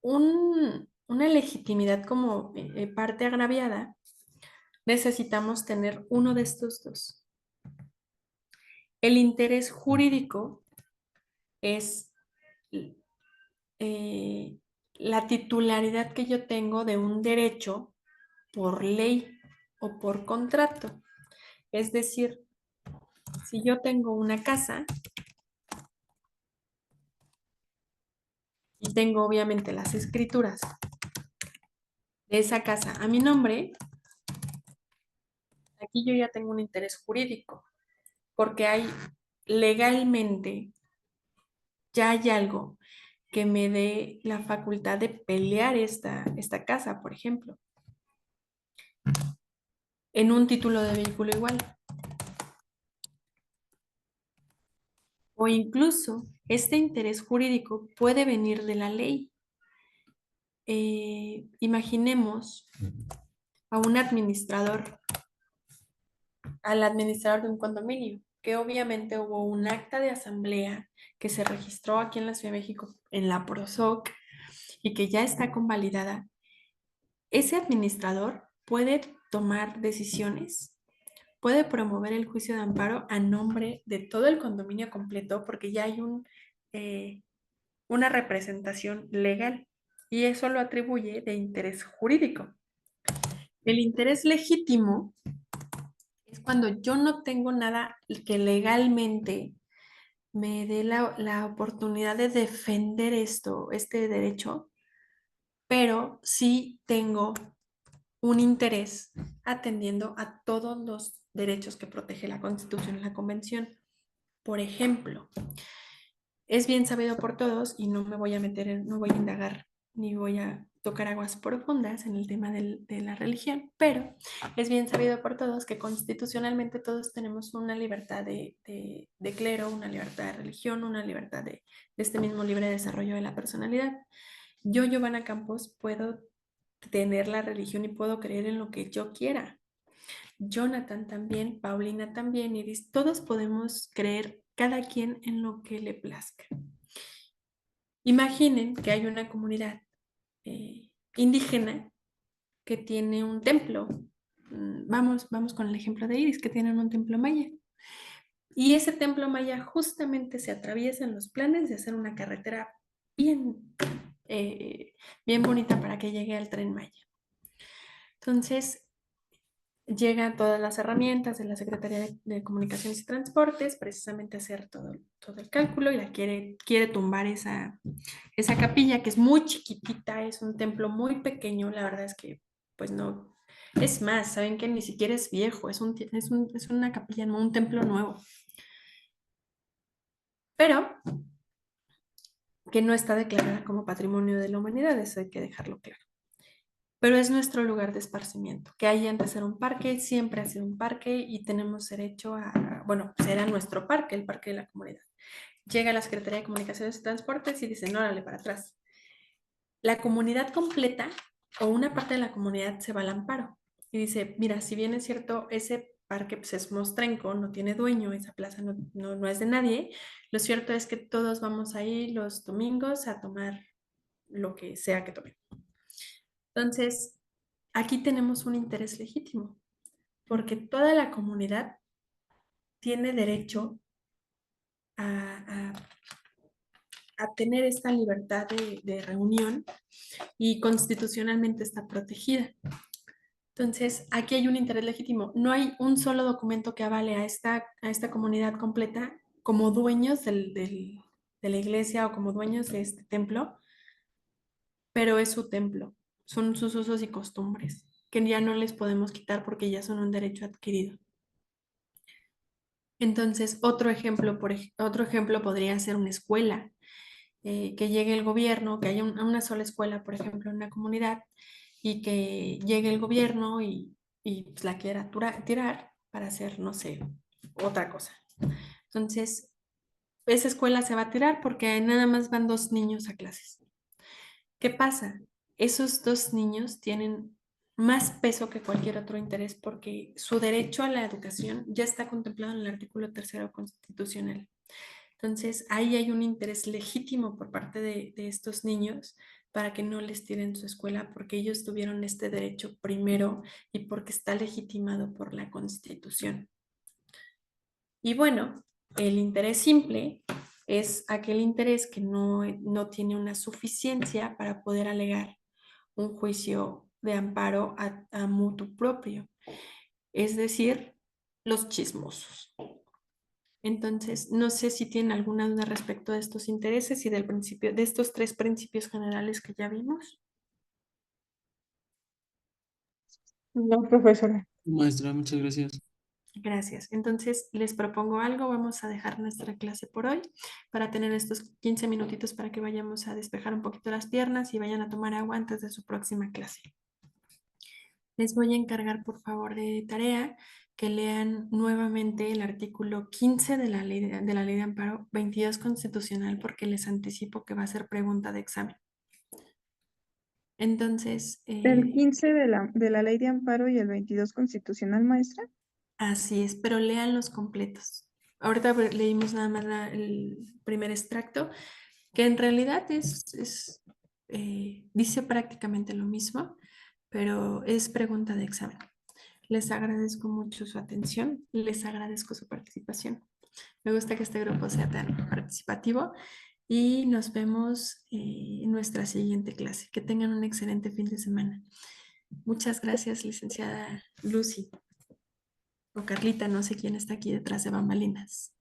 una legitimidad como parte agraviada, necesitamos tener uno de estos dos. El interés jurídico es la titularidad que yo tengo de un derecho por ley o por contrato. Es decir, si yo tengo una casa y tengo obviamente las escrituras de esa casa a mi nombre, aquí yo ya tengo un interés jurídico, porque hay legalmente, ya hay algo que me dé la facultad de pelear esta casa, por ejemplo, en un título de vehículo igual. O incluso este interés jurídico puede venir de la ley. Imaginemos a un administrador, al administrador de un condominio, que obviamente hubo un acta de asamblea que se registró aquí en la Ciudad de México, en la PROSOC, y que ya está convalidada. Ese administrador puede tomar decisiones, puede promover el juicio de amparo a nombre de todo el condominio completo, porque ya hay una representación legal y eso lo atribuye de interés jurídico. El interés legítimo es cuando yo no tengo nada que legalmente me dé la oportunidad de defender este derecho, pero sí tengo un interés atendiendo a todos los derechos que protege la Constitución y la Convención. Por ejemplo, es bien sabido por todos y no me voy a no voy a indagar ni voy a tocar aguas profundas en el tema de la religión, pero es bien sabido por todos que constitucionalmente todos tenemos una libertad de clero, una libertad de religión, una libertad de este mismo libre desarrollo de la personalidad. Yo, Giovanna Campos, puedo tener la religión y puedo creer en lo que yo quiera. Jonathan también, Paulina también, Iris, todos podemos creer cada quien en lo que le plazca. Imaginen que hay una comunidad indígena que tiene un templo. Vamos con el ejemplo de Iris, que tienen un templo maya. Y ese templo maya justamente se atraviesa en los planes de hacer una carretera bien bonita para que llegue al Tren Maya. Entonces, llegan todas las herramientas de la Secretaría de Comunicaciones y Transportes precisamente a hacer todo el cálculo y quiere tumbar esa capilla que es muy chiquitita, es un templo muy pequeño, la verdad es que pues no, es más, saben que ni siquiera es viejo, es una capilla, no un templo nuevo. Pero que no está declarada como patrimonio de la humanidad, eso hay que dejarlo claro. Pero es nuestro lugar de esparcimiento, que ahí antes era un parque, siempre ha sido un parque y tenemos derecho a, bueno, será nuestro parque, el parque de la comunidad. Llega la Secretaría de Comunicaciones y Transportes y dicen, órale, para atrás. La comunidad completa o una parte de la comunidad se va al amparo y dice, mira, si bien es cierto, ese parque pues, es mostrenco, no tiene dueño, esa plaza no es de nadie, lo cierto es que todos vamos ahí los domingos a tomar lo que sea que tomemos. Entonces, aquí tenemos un interés legítimo, porque toda la comunidad tiene derecho a, a tener esta libertad de reunión y constitucionalmente está protegida. Entonces, aquí hay un interés legítimo. No hay un solo documento que avale a esta comunidad completa como dueños de la iglesia o como dueños de este templo, pero es su templo, son sus usos y costumbres, que ya no les podemos quitar porque ya son un derecho adquirido. Entonces, otro ejemplo podría ser una escuela, que llegue el gobierno, que haya una sola escuela, por ejemplo, en una comunidad, y que llegue el gobierno y pues, la quiera tirar para hacer, no sé, otra cosa. Entonces, esa escuela se va a tirar porque nada más van 2 niños a clases. ¿Qué pasa? Esos 2 niños tienen más peso que cualquier otro interés porque su derecho a la educación ya está contemplado en el artículo 3º constitucional. Entonces, ahí hay un interés legítimo por parte de estos niños para que no les tiren su escuela porque ellos tuvieron este derecho primero y porque está legitimado por la Constitución. Y bueno, el interés simple es aquel interés que no tiene una suficiencia para poder alegar un juicio de amparo a mutuo propio, es decir, los chismosos. Entonces, no sé si tienen alguna duda respecto de estos intereses y de estos 3 principios generales que ya vimos. No, profesora. Maestra, muchas gracias. Gracias. Entonces, les propongo algo. Vamos a dejar nuestra clase por hoy para tener estos 15 minutitos para que vayamos a despejar un poquito las piernas y vayan a tomar agua antes de su próxima clase. Les voy a encargar, por favor, de tarea que lean nuevamente el artículo 15 de la ley de amparo 22 constitucional porque les anticipo que va a ser pregunta de examen. Entonces, El 15 de la ley de amparo y el 22 constitucional, maestra. así es, pero lean los completos. Ahorita leímos nada más el primer extracto, que en realidad dice prácticamente lo mismo, pero es pregunta de examen. Les agradezco mucho su atención, les agradezco su participación. Me gusta que este grupo sea tan participativo y nos vemos en nuestra siguiente clase. Que tengan un excelente fin de semana. Muchas gracias, licenciada Lucy o Carlita, no sé quién está aquí detrás de bambalinas.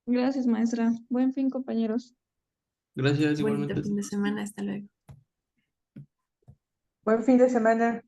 Gracias, maestra. Buen fin, compañeros. Gracias, Bonito igualmente. fin de semana, hasta luego. Buen fin de semana.